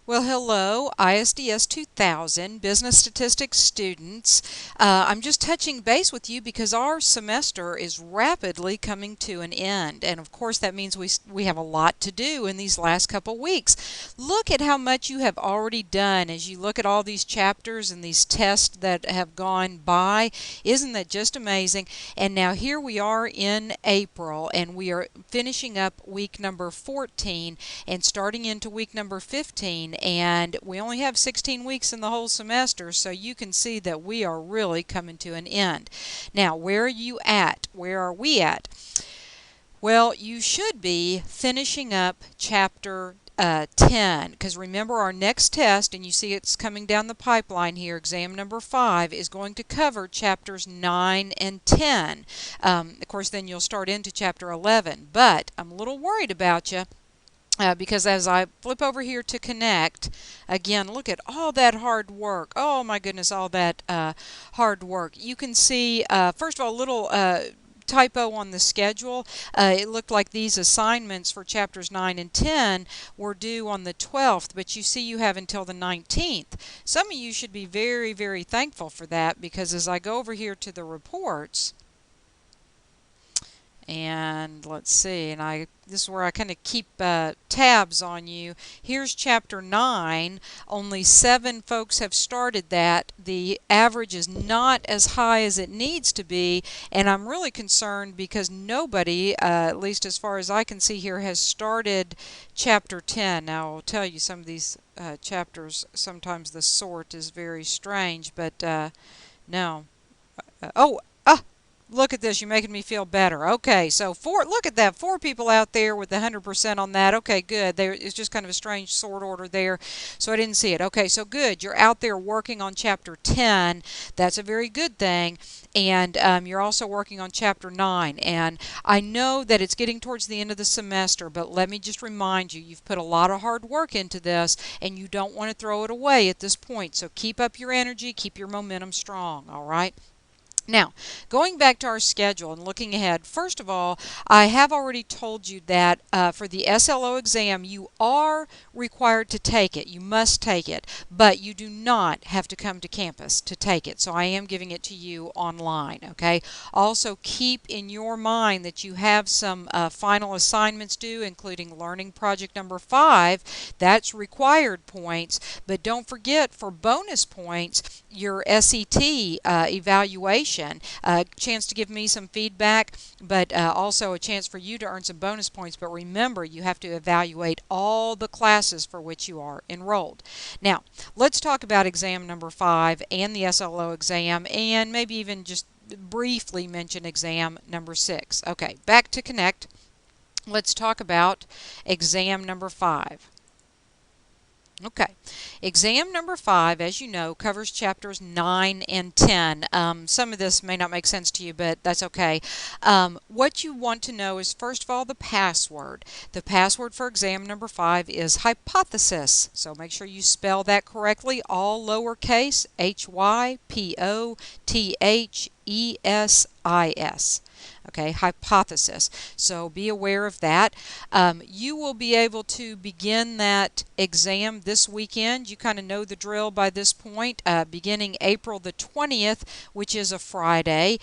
Well, hello, ISDS2000 Business Statistics students. I'm just touching base with you because our semester is rapidly coming to an end. And of course, that means we have a lot to do in these last couple weeks. Look at how much you have already done as you look at all these chapters and these tests that have gone by. Isn't that just amazing? And now here we are in April, and we are finishing up week number 14 and starting into week number 15. And we only have 16 weeks in the whole semester, so you can see that we are really coming to an end. Now, where are you at? Where are we at? Well, you should be finishing up chapter 10, because remember our next test, and you see it's coming down the pipeline here, exam number 5, is going to cover chapters 9 and 10. Of course, then you'll start into chapter 11, but I'm a little worried about you. Because as I flip over here to connect, again, look at all that hard work. Oh my goodness, all that hard work. You can see, first of all, a little typo on the schedule. It looked like these assignments for chapters 9 and 10 were due on the 12th, but you see you have until the 19th. Some of you should be very, very thankful for that, because as I go over here to the reports, and let's see, and this is where I kind of keep tabs on you. Here's chapter 9. Only 7 folks have started that. The average is not as high as it needs to be, and I'm really concerned because nobody, at least as far as I can see here, has started chapter 10. Now, I'll tell you, some of these chapters, sometimes the sort is very strange, but no. Oh! Look at this, you're making me feel better. Okay, so look at that, 4 people out there with 100% on that. Okay, good. It's just kind of a strange sort order there, so I didn't see it. Okay, so good. You're out there working on chapter 10. That's a very good thing. And you're also working on chapter 9. And I know that it's getting towards the end of the semester, but let me just remind you, you've put a lot of hard work into this, and you don't want to throw it away at this point. So keep up your energy, keep your momentum strong, all right? Now, going back to our schedule and looking ahead, first of all, I have already told you that for the SLO exam, you are required to take it. You must take it, but you do not have to come to campus to take it. So I am giving it to you online, okay? Also, keep in your mind that you have some final assignments due, including learning project number 5. That's required points, but don't forget, for bonus points, your SET evaluation, a chance to give me some feedback, but also a chance for you to earn some bonus points. But remember, you have to evaluate all the classes for which you are enrolled. Now, let's talk about exam number 5 and the SLO exam, and maybe even just briefly mention exam number 6. Okay, back to Connect. Let's talk about exam number 5. Okay, exam number 5, as you know, covers chapters 9 and 10. Some of this may not make sense to you, but that's okay. What you want to know is, first of all, the password. The password for exam number 5 is hypothesis. So make sure you spell that correctly, all lowercase, HYPOTHESIS. Okay, hypothesis. So be aware of that. You will be able to begin that exam this weekend. You kind of know the drill by this point. Beginning April the 20th, which is a Friday.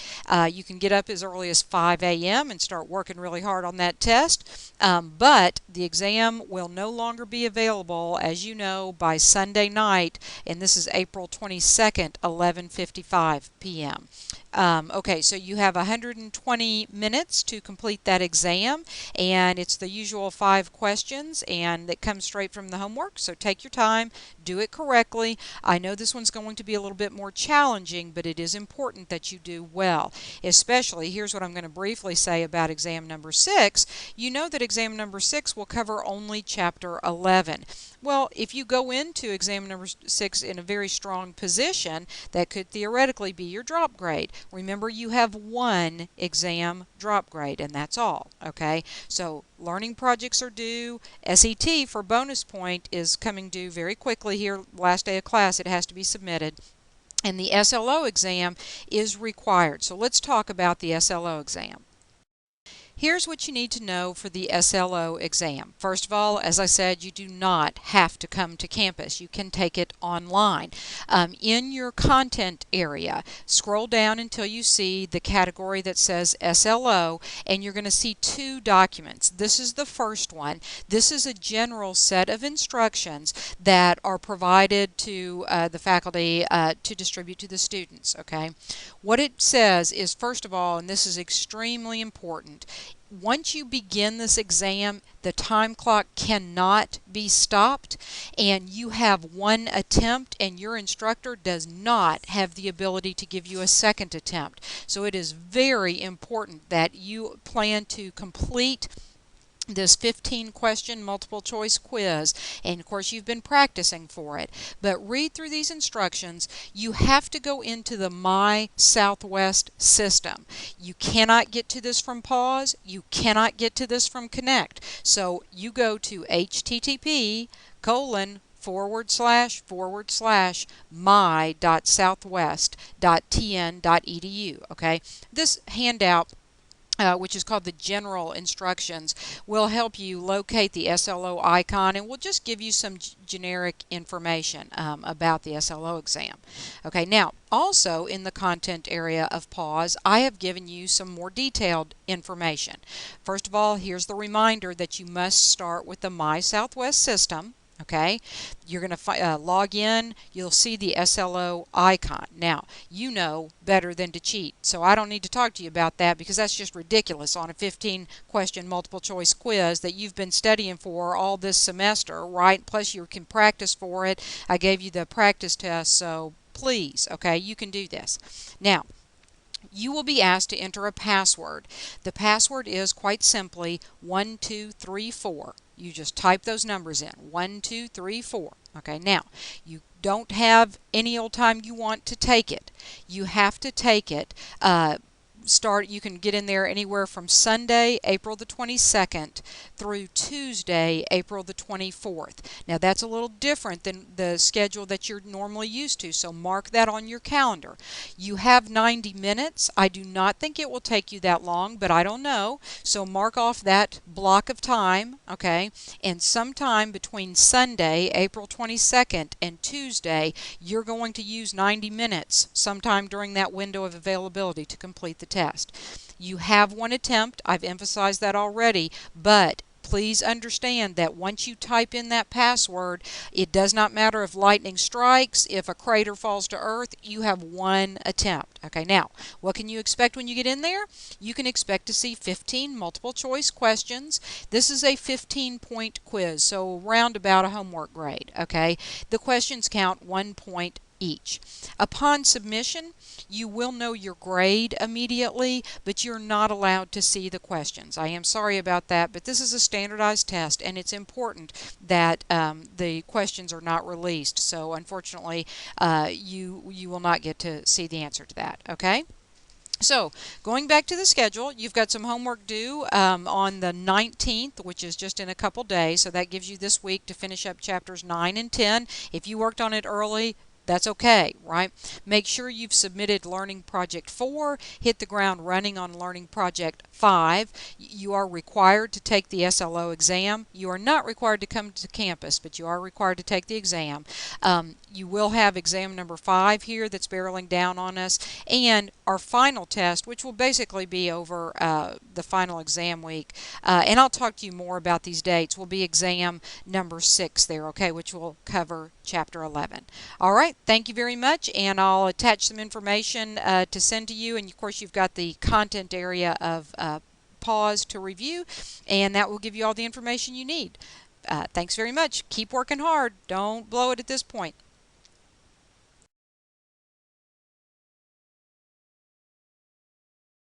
You can get up as early as 5 a.m. and start working really hard on that test. But the exam will no longer be available, as you know, by Sunday night, and this is April 22nd, 11:55 p.m. Okay, so you have 120 minutes to complete that exam, and it's the usual 5 questions, and it comes straight from the homework, so take your time, do it correctly. I know this one's going to be a little bit more challenging, but it is important that you do well. Especially, here's what I'm going to briefly say about exam number 6. You know that exam number 6 will cover only chapter 11. Well, if you go into exam number 6 in a very strong position, that could theoretically be your drop grade. Remember, you have 1 exam drop grade, and that's all, okay? So learning projects are due. SET for bonus point is coming due very quickly here. Last day of class, it has to be submitted. And the SLO exam is required. So let's talk about the SLO exam. Here's what you need to know for the SLO exam. First of all, as I said, you do not have to come to campus. You can take it online. In your content area, scroll down until you see the category that says SLO, and you're going to see two documents. This is the first one. This is a general set of instructions that are provided to the faculty to distribute to the students. Okay, what it says is, first of all, and this is extremely important, once you begin this exam, the time clock cannot be stopped, and you have one attempt, and your instructor does not have the ability to give you a second attempt. So it is very important that you plan to complete this 15-question multiple choice quiz, and of course you've been practicing for it, but read through these instructions. You have to go into the My Southwest system. You cannot get to this from Pause, you cannot get to this from Connect, so you go to http://my.southwest.tn.edu. Okay, this handout, which is called the General Instructions, will help you locate the SLO icon, and will just give you some generic information about the SLO exam. Okay, now also in the content area of Pause, I have given you some more detailed information. First of all, here's the reminder that you must start with the My Southwest system. Okay, you're going to log in, you'll see the SLO icon. Now, you know better than to cheat, so I don't need to talk to you about that, because that's just ridiculous on a 15-question multiple choice quiz that you've been studying for all this semester, right? Plus you can practice for it. I gave you the practice test, so please, okay, you can do this. Now, you will be asked to enter a password. The password is quite simply 1234. You just type those numbers in, 1234. Okay, now you don't have any old time you want to take it. You have to take it. You can get in there anywhere from Sunday, April the 22nd through Tuesday, April the 24th. Now that's a little different than the schedule that you're normally used to, so mark that on your calendar. You have 90 minutes. I do not think it will take you that long, but I don't know, so mark off that block of time, okay? And sometime between Sunday, April 22nd, and Tuesday, you're going to use 90 minutes sometime during that window of availability to complete the test. You have one attempt, I've emphasized that already, but please understand that once you type in that password, it does not matter if lightning strikes, if a crater falls to earth, you have one attempt. Okay, now, what can you expect when you get in there? You can expect to see 15 multiple choice questions. This is a 15-point quiz, so around about a homework grade. Okay, the questions count 1 point each. Upon submission, you will know your grade immediately, but you're not allowed to see the questions. I am sorry about that, but this is a standardized test, and it's important that the questions are not released. So unfortunately, you will not get to see the answer to that. Okay? So, going back to the schedule, you've got some homework due on the 19th, which is just in a couple days, so that gives you this week to finish up chapters 9 and 10. If you worked on it early, that's okay, right? Make sure you've submitted Learning Project 4, hit the ground running on Learning Project 5. You are required to take the SLO exam. You are not required to come to campus, but you are required to take the exam. You will have exam number 5 here that's barreling down on us, and our final test, which will basically be over the final exam week, and I'll talk to you more about these dates, will be exam number 6 there, okay, which will cover chapter 11. All right, thank you very much, and I'll attach some information to send to you, and of course you've got the content area of Pause to review, and that will give you all the information you need. Thanks very much. Keep working hard. Don't blow it at this point.